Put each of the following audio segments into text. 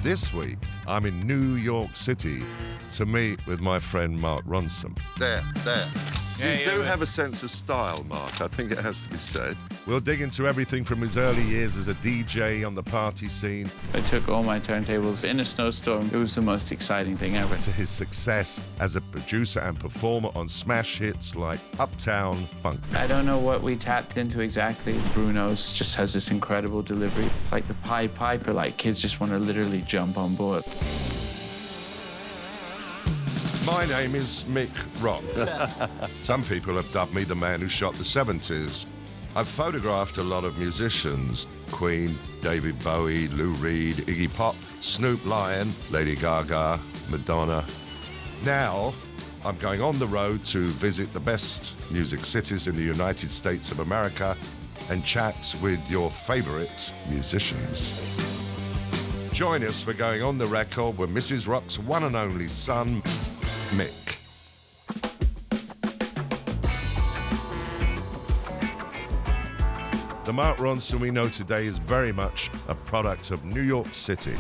This week, I'm in New York City to meet with my friend Mark Ronson. There. You do have a sense of style, Mark. I think it has to be said. We'll dig into everything from his early years as a DJ on the party scene. I took all my turntables in a snowstorm. It was the most exciting thing ever. To his success as a producer and performer on smash hits like Uptown Funk. I don't know what we tapped into exactly. Bruno's just has this incredible delivery. It's like the Pied Piper, like kids just want to literally jump on board. My name is Mick Rock. Some people have dubbed me the man who shot the 70s. I've photographed a lot of musicians: Queen, David Bowie, Lou Reed, Iggy Pop, Snoop Lion, Lady Gaga, Madonna. Now, I'm going on the road to visit the best music cities in the United States of America and chat with your favorite musicians. Join us for Going on the Record with Mrs. Rock's one and only son, Mick. The Mark Ronson we know today is very much a product of New York City.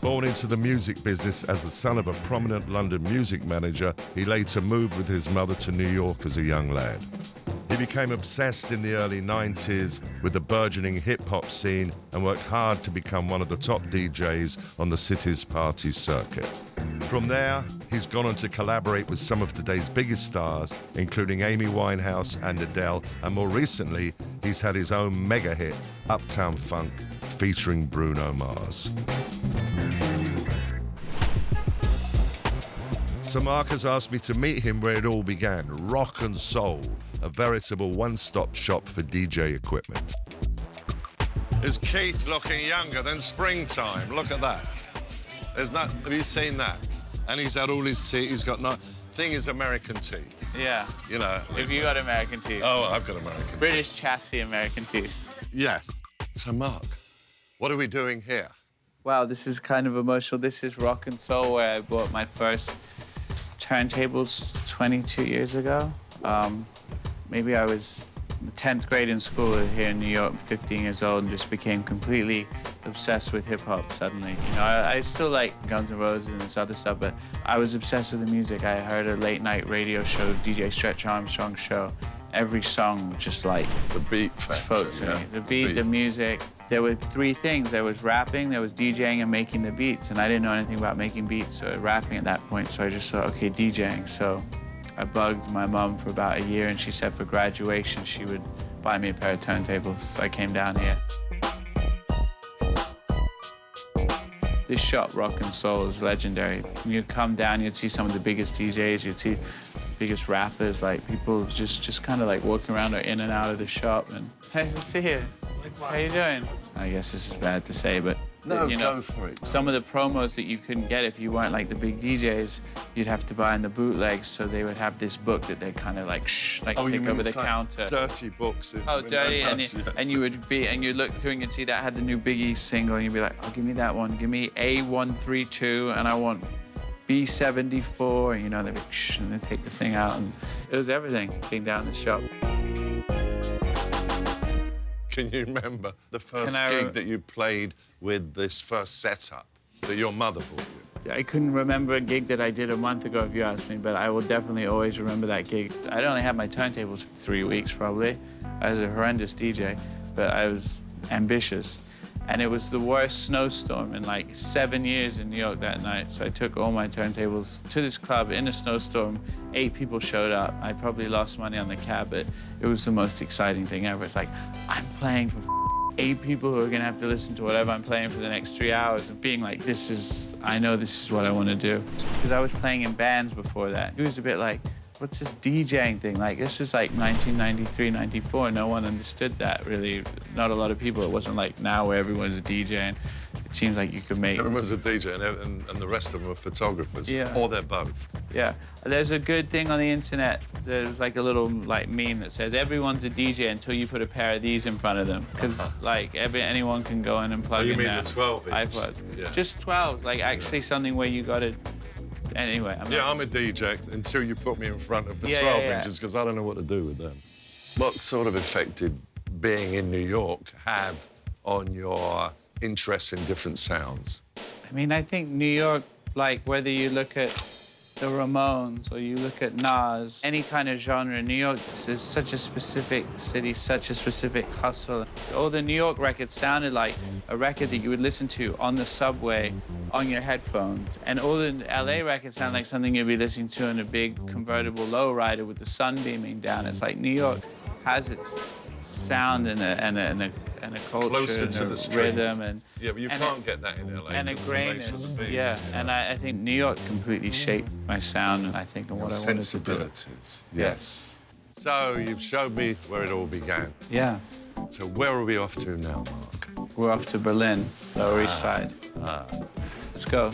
Born into the music business as the son of a prominent London music manager, he later moved with his mother to New York as a young lad. He became obsessed in the early 90s with the burgeoning hip-hop scene and worked hard to become one of the top DJs on the city's party circuit. From there, he's gone on to collaborate with some of today's biggest stars, including Amy Winehouse and Adele, and more recently, he's had his own mega hit, Uptown Funk, featuring Bruno Mars. So Mark has asked me to meet him where it all began, Rock and Soul, a veritable one-stop shop for DJ equipment. Is Keith looking younger than springtime? Look at that. Have you seen that? And he's had all his teeth. He's got no. Thing is American teeth. Yeah. You know. If you got American teeth. Oh, I've got American teeth. British chassis American teeth. Yes. So Mark, what are we doing here? Wow, this is kind of emotional. This is Rock and Soul, where I bought my first turntables 22 years ago. Maybe I was in the 10th grade in school here in New York, 15 years old, and just became completely obsessed with hip-hop suddenly. You know, I still like Guns N' Roses and this other stuff, but I was obsessed with the music. I heard a late-night radio show, DJ Stretch Armstrong's show. Every song just like the beat spoke to me. The beat, the music. There were three things. There was rapping, there was DJing, and making the beats. And I didn't know anything about making beats or rapping at that point, so I just thought, okay, DJing. So I bugged my mom for about a year, and she said for graduation she would buy me a pair of turntables. So I came down here. This shop, Rock and Soul, is legendary. When you'd come down, you'd see some of the biggest DJs, you'd see biggest rappers, like people just kind of like walking around or in and out of the shop. And nice to see you. How you doing? I guess this is bad to say, but no, you know, go for it. Some of the promos that you couldn't get if you weren't like the big DJs, you'd have to buy in the bootlegs. So they would have this book that they'd kind of like take over the counter. Dirty books. Dirty, and you would be, and you'd look through and you'd see that had the new Biggie single, and you'd be like, oh, give me that one, give me A132, and I want B74, and you know, they'd be and they'd take the thing out, and it was everything being down the shop. Can you remember the first gig that you played with this first setup that your mother bought you? I couldn't remember a gig that I did a month ago if you asked me, but I will definitely always remember that gig. I'd only had my turntables for 3 weeks probably. I was a horrendous DJ, but I was ambitious. And it was the worst snowstorm in like 7 years in New York that night. So I took all my turntables to this club in a snowstorm. 8 people showed up. I probably lost money on the cab, but it was the most exciting thing ever. It's like, I'm playing for 8 people who are gonna have to listen to whatever I'm playing for the next 3 hours, and being like, I know this is what I wanna do. Because I was playing in bands before that. It was a bit like, what's this DJing thing? Like, this was like 1993, 94. No one understood that, really. Not a lot of people. It wasn't like now where everyone's DJing. It seems like you could make... Everyone's a DJ and the rest of them are photographers. Yeah. Or they're both. Yeah. There's a good thing on the internet. There's like a little like meme that says everyone's a DJ until you put a pair of these in front of them. Because like anyone can go in and plug in the 12-inch? iPod. Yeah. Just 12s, like actually something where you got to... Anyway, I'm a DJ until you put me in front of the 12 inches, because I don't know what to do with them. What sort of effect did being in New York have on your interest in different sounds? I mean, I think New York, like whether you look at the Ramones or you look at Nas, any kind of genre, New York is such a specific city, such a specific hustle. All the New York records sounded like a record that you would listen to on the subway on your headphones. And all the LA records sound like something you'd be listening to in a big convertible lowrider with the sun beaming down. It's like New York has its sound and a culture Closer and to a the streets. rhythm and Yeah, but you and can't get that in LA. and a because of the nature of grayness. the beast. Yeah, and I think New York completely shaped my sound and I think and what I wanted to do. Sensibilities, yes. So you've showed me where it all began. Yeah, So where are we off to now, Mark? we're off to Berlin, Lower East Side. Let's go.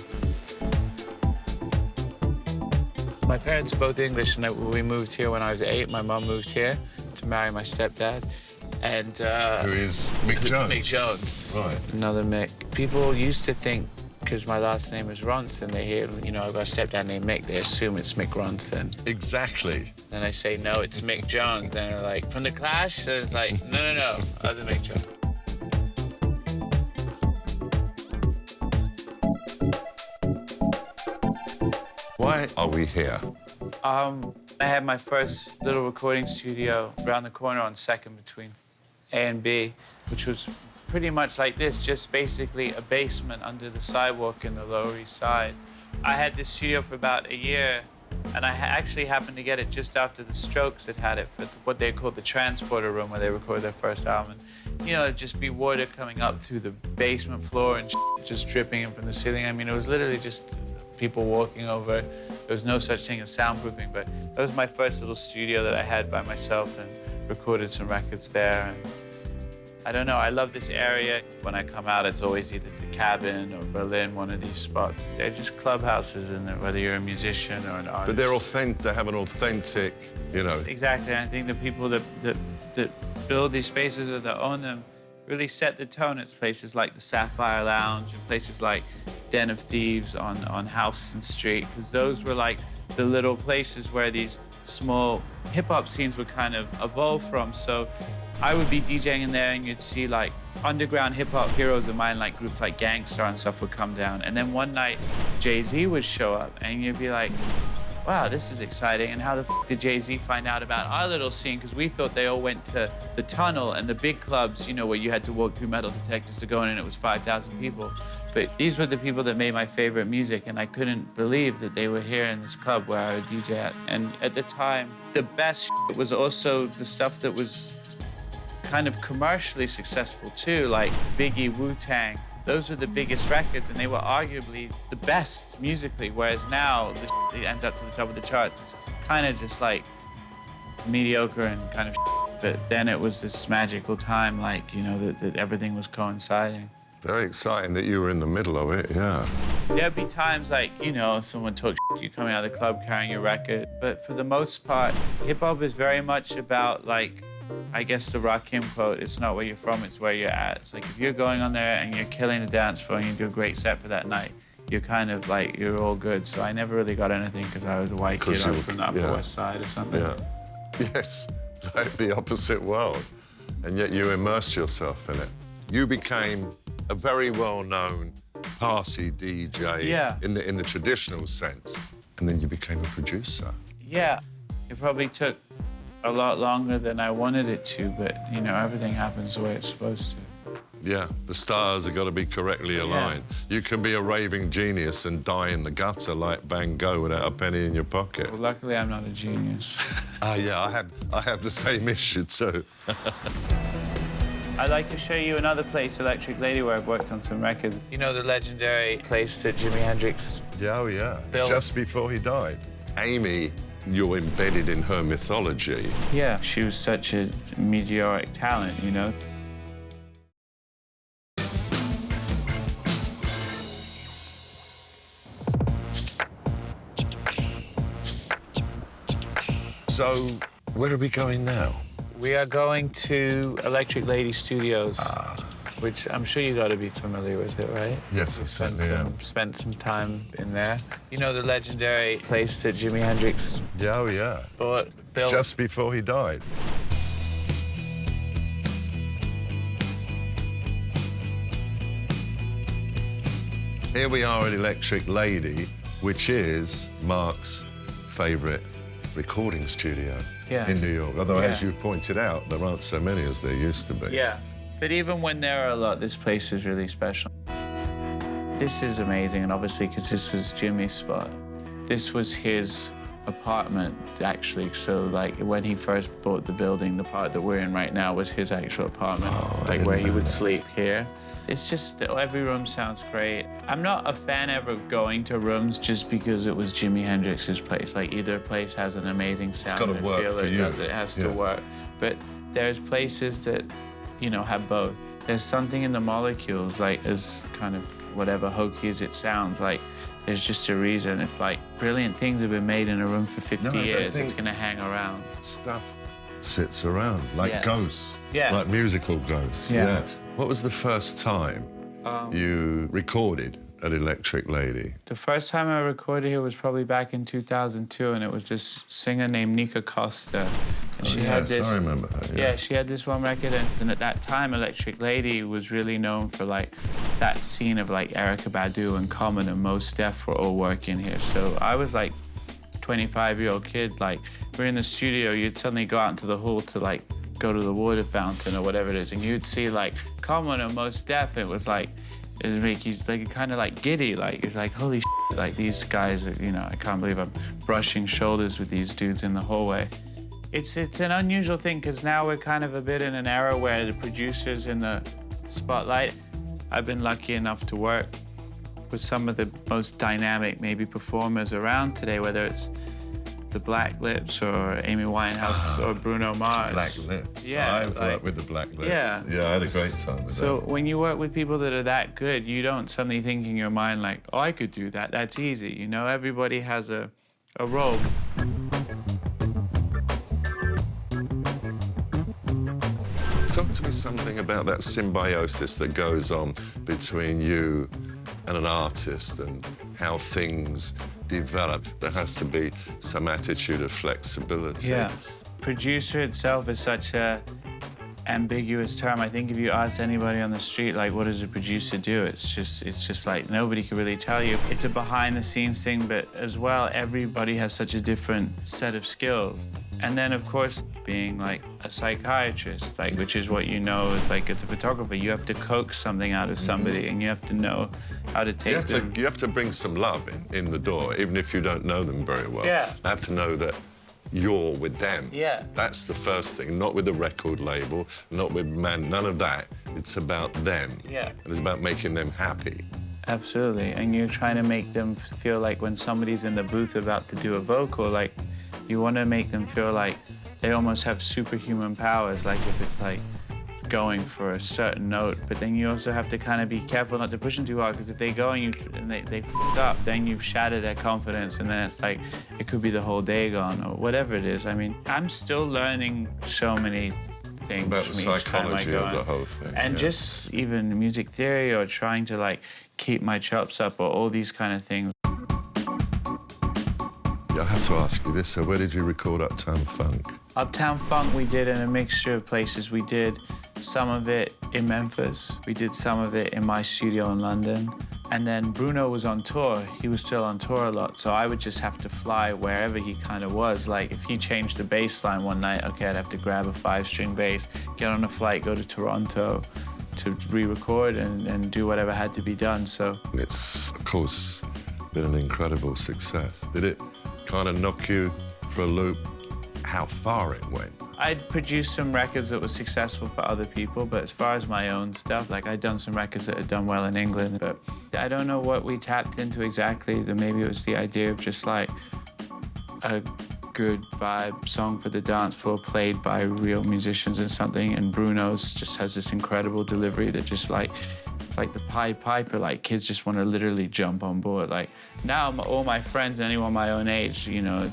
My parents are both English, and we moved here when I was 8. My mom moved here to marry my stepdad. And Who is Mick Jones? Mick Jones. Right. Another Mick. People used to think, because my last name is Ronson, they hear, you know, I've got a stepdad named Mick, they assume it's Mick Ronson. Exactly. Then I say, no, it's Mick Jones. Then they're like, from The Clash? So it's like, no, other Mick Jones. Why are we here? I had my first little recording studio around the corner on 2nd between A and B, which was pretty much like this, just basically a basement under the sidewalk in the Lower East Side. I had this studio for about a year, and I actually happened to get it just after the Strokes had it for what they called the transporter room, where they recorded their first album. And, you know, it'd just be water coming up through the basement floor and just dripping in from the ceiling. I mean, it was literally just people walking over. There was no such thing as soundproofing, but that was my first little studio that I had by myself and recorded some records there. And I don't know, I love this area. When I come out, it's always either the Cabin or Berlin, one of these spots. They're just clubhouses, and whether you're a musician or an artist. But they're authentic, they have an authentic, you know. Exactly, I think the people that build these spaces or that own them really set the tone. It's places like the Sapphire Lounge and places like Den of Thieves on Houston Street, because those were like the little places where these small hip-hop scenes would kind of evolve from. So I would be DJing in there and you'd see like underground hip-hop heroes of mine, like groups like Gangstar and stuff, would come down. And then one night, Jay-Z would show up and you'd be like, wow, this is exciting. And how the f did Jay-Z find out about our little scene? Because we thought they all went to the Tunnel and the big clubs, you know, where you had to walk through metal detectors to go in and it was 5,000 people. But these were the people that made my favorite music, and I couldn't believe that they were here in this club where I would DJ at. And at the time, the best was also the stuff that was kind of commercially successful too, like Biggie, Wu-Tang. Those were the biggest records, and they were arguably the best musically, whereas now the that ends up to the top of the charts is kind of just like mediocre and kind of but then it was this magical time, like, you know, that everything was coinciding. Very exciting that you were in the middle of it, yeah. There'd be times like, you know, someone talks to you coming out of the club carrying your record, but for the most part, hip-hop is very much about, like, I guess the Rakim quote, it's not where you're from, it's where you're at. It's like if you're going on there and you're killing the dance floor and you do a great set for that night, you're kind of like, you're all good. So I never really got anything because I was a white kid from the Upper West Side or something. Yeah. Yes, like the opposite world. And yet you immersed yourself in it. You became a very well-known Parsi DJ in the traditional sense, and then you became a producer. Yeah, it probably took a lot longer than I wanted it to, but, you know, everything happens the way it's supposed to. Yeah, the stars have got to be correctly aligned. Yeah. You can be a raving genius and die in the gutter like Van Gogh without a penny in your pocket. Well, luckily, I'm not a genius. Yeah, I have the same issue too. I'd like to show you another place, Electric Lady, where I've worked on some records. You know the legendary place that Jimi Hendrix built? Just before he died. Amy, you're embedded in her mythology. Yeah, she was such a meteoric talent, you know? So, where are we going now? We are going to Electric Lady Studios, which I'm sure you got to be familiar with it, right? Yes, I certainly am. Spent some time in there. You know the legendary place that Jimi Hendrix built? Just before he died. Here we are at Electric Lady, which is Mark's favourite recording studio in New York. Although, as you pointed out, there aren't so many as there used to be. Yeah, but even when there are a lot, this place is really special. This is amazing, and obviously, because this was Jimmy's spot. This was his apartment, actually. So, like, when he first bought the building, the part that we're in right now was his actual apartment, like where he would sleep here. It's just, every room sounds great. I'm not a fan ever going to rooms just because it was Jimi Hendrix's place. Like, either place has an amazing sound. It's got to work for you. It has to work. But there's places that, you know, have both. There's something in the molecules, like, as kind of whatever hokey as it sounds, like, there's just a reason. If, like, brilliant things have been made in a room for 50 years, it's gonna hang around. Stuff sits around, like ghosts. Yeah. Like musical ghosts. Yeah. What was the first time you recorded at Electric Lady? The first time I recorded here was probably back in 2002, and it was this singer named Nika Costa. And she had this, I remember her. Yeah, she had this one record, and at that time, Electric Lady was really known for, like, that scene of, like, Erykah Badu and Common and Mos Def were all working here. So I was, like, 25-year-old kid, like, we're in the studio, you'd suddenly go out into the hall to, like, go to the water fountain or whatever it is, and you'd see, like, Common or Mos Def. It was like, it would make you, like, kind of, like, giddy. Like, it's like, holy shit, like, these guys, you know, I can't believe I'm brushing shoulders with these dudes in the hallway. It's an unusual thing, because now we're kind of a bit in an era where the producer's in the spotlight. I've been lucky enough to work with some of the most dynamic, maybe, performers around today, whether it's the Black Lips or Amy Winehouse or Bruno Mars. Black Lips. Yeah, I've worked with the Black Lips. Yeah. Yeah, I had a great time with So them. when you work with people that are that good, you don't suddenly think in your mind, like, oh, I could do that. That's easy. You know, everybody has a role. Talk to me something about that symbiosis that goes on between you and an artist and how things develop. There has to be some attitude of flexibility. Yeah. Producer itself is such a ambiguous term. I think if you ask anybody on the street, like, what does a producer do? It's just like, nobody can really tell you. It's a behind-the-scenes thing, but as well, everybody has such a different set of skills. And then, of course, being, like, a psychiatrist, like, which is what you know is, like, as a photographer, you have to coax something out of somebody, and you have to know how to take them. You have to bring some love in the door, even if you don't know them very well. Yeah. You have to know that you're with them. Yeah. That's the first thing, not with the record label, not with none of that. It's about them. Yeah. And it's about making them happy. Absolutely, and you're trying to make them feel like when somebody's in the booth about to do a vocal, like, you want to make them feel like they almost have superhuman powers, like if it's like going for a certain note, but then you also have to kind of be careful not to push them too hard, because if they go and they f***ed up, then you've shattered their confidence, and then it's like, it could be the whole day gone, or whatever it is. I mean, I'm still learning so many things About the from each time I psychology go of in. the whole thing. And just even music theory, or trying to, like, keep my chops up, or all these kind of things. I have to ask you this, so where did you record Uptown Funk? Uptown Funk we did in a mixture of places. We did some of it in Memphis. We did some of it in my studio in London. And then Bruno was on tour. He was still on tour a lot, so I would just have to fly wherever he kind of was. Like, if he changed the bass line one night, okay, I'd have to grab a 5-string bass, get on a flight, go to Toronto to re-record and do whatever had to be done, so. It's, of course, been an incredible success. Did it kind of knock you for a loop how far it went? I'd produced some records that were successful for other people, but as far as my own stuff, like, I'd done some records that had done well in England, but I don't know what we tapped into exactly. Maybe it was the idea of just, like, a good vibe song for the dance floor played by real musicians and something, and Bruno's just has this incredible delivery that just, like, it's like the Pied Piper, like, kids just want to literally jump on board. Like, now all my friends, anyone my own age, you know,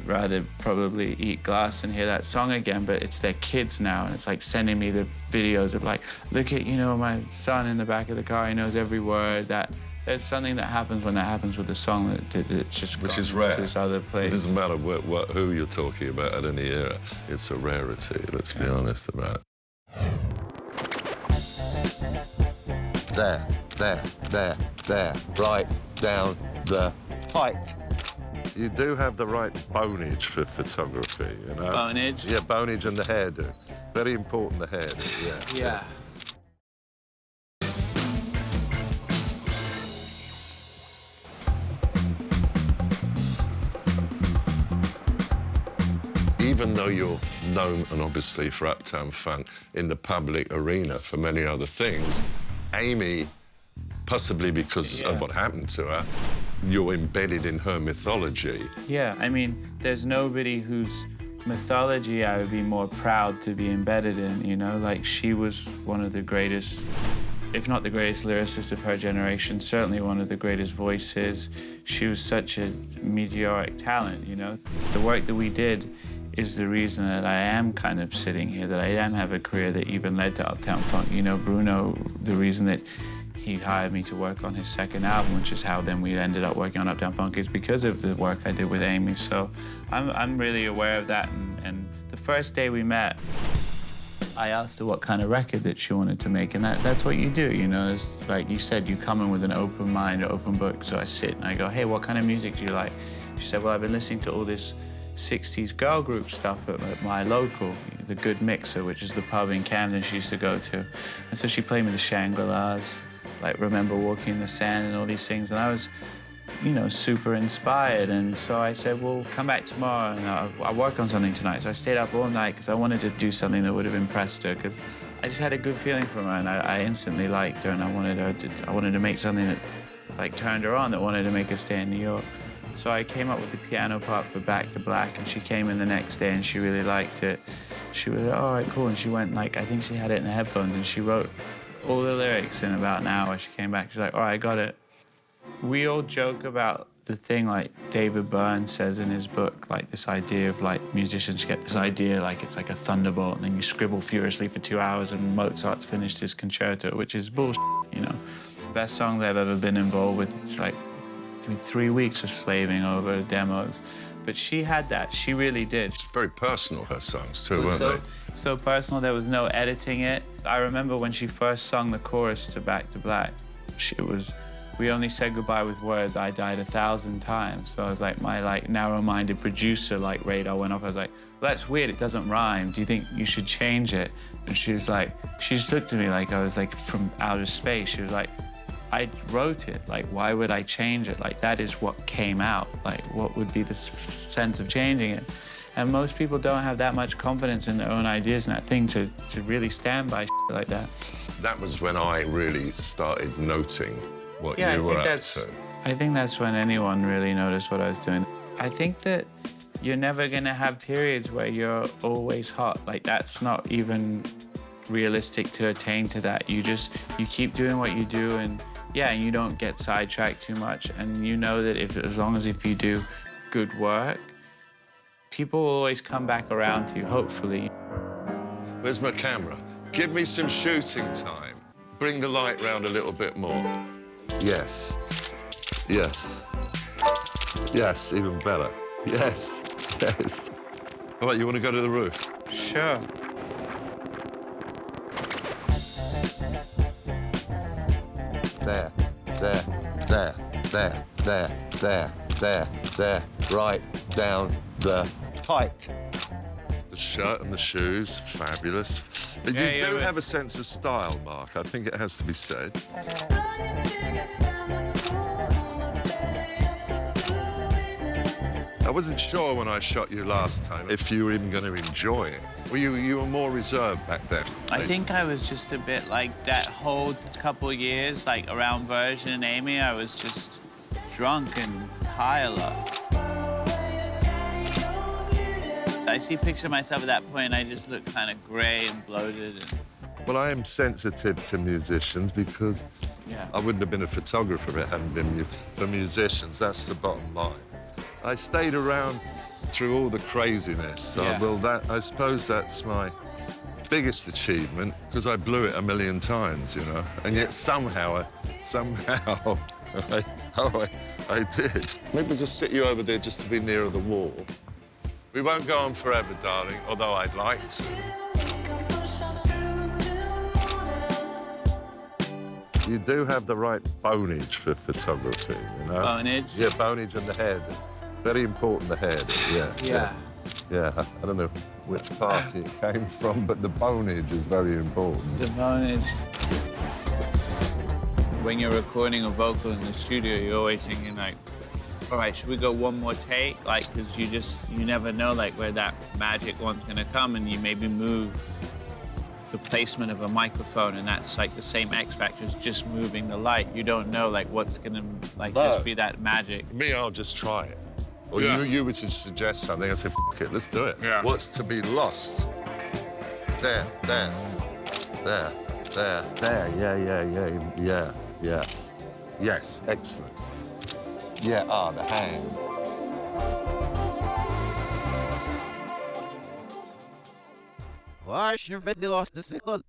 rather probably eat glass and hear that song again, but it's their kids now, and it's like sending me the videos of, like, look at, you know, my son in the back of the car, he knows every word. That it's something that happens when that happens with a song, that it's just Which gone is rare. to this other place. It doesn't matter who you're talking about at any era. It's a rarity, let's be honest about it. There, there, right down the pike. You do have the right bonage for photography, you know? Bonage? Yeah, bonage and the hairdo. Very important, the hairdo, yeah. Yeah. Even though you're known, and obviously for Uptown Funk, in the public arena for many other things, Amy, possibly because of what happened to her, you're embedded in her mythology. Yeah, I mean, there's nobody whose mythology I would be more proud to be embedded in, you know? Like, she was one of the greatest, if not the greatest lyricist of her generation, certainly one of the greatest voices. She was such a meteoric talent, you know? The work that we did is the reason that I am kind of sitting here, that I am have a career that even led to Uptown Funk. You know, Bruno, the reason that he hired me to work on his second album, which is how then we ended up working on Uptown Funk, is because of the work I did with Amy. So I'm really aware of that. And the first day we met, I asked her what kind of record that she wanted to make, and that's what you do, you know? It's like you said, you come in with an open mind, an open book. So I sit and I go, hey, what kind of music do you like? She said, well, I've been listening to all this 60s girl group stuff at my local, the Good Mixer, which is the pub in Camden she used to go to. And so she played me the Shangri-Las, like Remember Walking in the Sand and all these things. And I was, you know, super inspired. And so I said, well, come back tomorrow and I'll work on something tonight. So I stayed up all night because I wanted to do something that would have impressed her, because I just had a good feeling from her and I instantly liked her, and I wanted to make something that like turned her on, that wanted to make her stay in New York. So I came up with the piano part for Back to Black, and she came in the next day and she really liked it. She was like, all right, cool. And she went, like, I think she had it in the headphones, and she wrote all the lyrics in about an hour. She came back, she's like, all right, I got it. We all joke about the thing like David Byrne says in his book, like this idea of like musicians get this idea like it's like a thunderbolt and then you scribble furiously for 2 hours and Mozart's finished his concerto, which is bullshit, you know. Best songs I've ever been involved with, it's like 3 weeks of slaving over demos. But she had that, she really did. It's very personal, her songs too, weren't they? So personal, there was no editing it. I remember when she first sung the chorus to Back to Black, it was, we only said goodbye with words, I died 1,000 times. So I was like, my like narrow-minded producer like radar went off. I was like, well, that's weird, it doesn't rhyme. Do you think you should change it? And she was like, she just looked at me like I was like from outer space. She was like, I wrote it, like, why would I change it? Like, that is what came out. Like, what would be the sense of changing it? And most people don't have that much confidence in their own ideas and that thing to really stand by like that. That was when I really started noting what you were up to. I think that's when anyone really noticed what I was doing. I think that you're never gonna have periods where you're always hot. Like, that's not even realistic to attain to that. You keep doing what you do, and yeah, and you don't get sidetracked too much. And you know that as long as if you do good work, people will always come back around to you, hopefully. Where's my camera? Give me some shooting time. Bring the light round a little bit more. Yes. Yes. Yes, even better. Yes. Yes. All right, you want to go to the roof? Sure. There, right down the pike. The shirt and the shoes, fabulous. But you do have a sense of style, Mark. I think it has to be said. I wasn't sure when I shot you last time if you were even going to enjoy it. Well, you were more reserved back then. I think I was just a bit like that whole couple of years, like around Virgin and Amy, I was just drunk and high a lot. I see a picture of myself at that point, and I just look kind of gray and bloated. Well, I am sensitive to musicians because I wouldn't have been a photographer if it hadn't been for musicians. That's the bottom line. I stayed around through all the craziness. So, well, I suppose that's my biggest achievement, because I blew it 1,000,000 times, you know. And yet somehow I did. Maybe we'll just sit you over there just to be nearer the wall. We won't go on forever, darling, although I'd like to. you do have the right bonage for photography, you know? Bonage? Yeah, bonage and the head. Very important, the head, yeah. Yeah. Yeah, I don't know which party it came from, but the bonage is very important. The bonage. When you're recording a vocal in the studio, you're always thinking like, all right, should we go one more take? Like, because you never know like where that magic one's gonna come, and you maybe move the placement of a microphone, and that's like the same X factor as just moving the light. You don't know like what's gonna like just be that magic. Me, I'll just try it. Or you would suggest something, I say, F it, let's do it. Yeah. What's to be lost? There, yeah, yeah. Yes, excellent. Yeah, the hand. Wash your video lost the sickle.